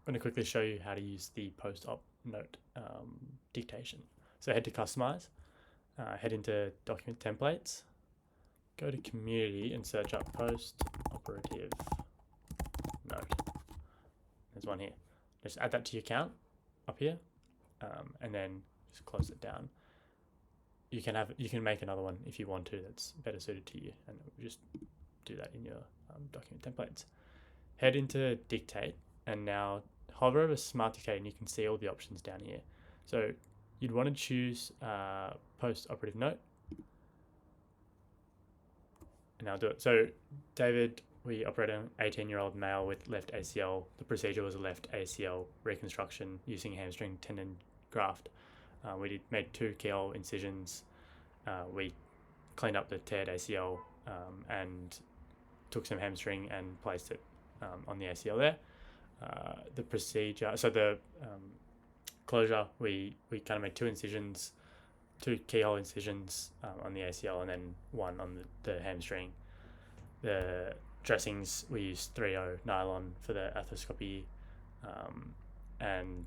going to quickly show you how to use the post-op note dictation. So head to Customize, head into Document Templates, go to Community and search up post-operative note. There's one here. Just add that to your account up here, and then just close it down. You can make another one if you want to that's better suited to you, and just do that in your document templates. Head into Dictate, and now hover over Smart Dictate, and you can see all the options down here. So you'd want to choose post-operative note, and I'll do it. So David, we operate an 18-year-old male with left ACL. The procedure was a left ACL reconstruction using hamstring tendon graft. We made 2 keyhole incisions. We cleaned up the teared ACL and took some hamstring and placed it on the ACL there. The procedure, so the closure, we kind of made 2 incisions, 2 keyhole incisions on the ACL, and then 1 on the hamstring. The dressings, we used 3/0 nylon for the arthroscopy, and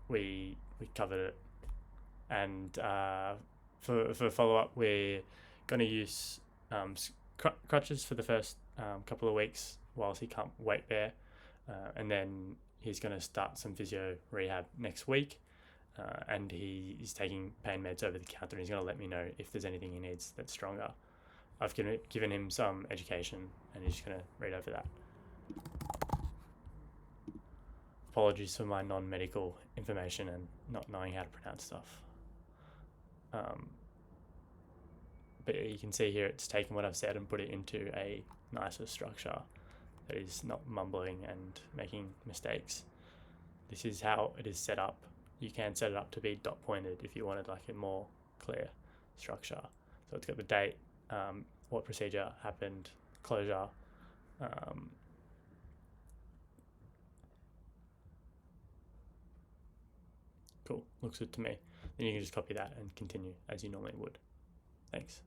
we covered it. And for follow-up, we're going to use crutches for the first couple of weeks whilst he can't weight bear, and then he's going to start some physio rehab next week, and he is taking pain meds over the counter, and he's going to let me know if there's anything he needs that's stronger. I've given him some education, and he's just going to read over that. Apologies for my non-medical information and not knowing how to pronounce stuff. But you can see here it's taken what I've said and put it into a nicer structure that is not mumbling and making mistakes. This is how it is set up. You can set it up to be dot pointed if you wanted like a more clear structure. So it's got the date, what procedure happened, closure, cool, looks good to me. Then you can just copy that and continue as you normally would. Thanks.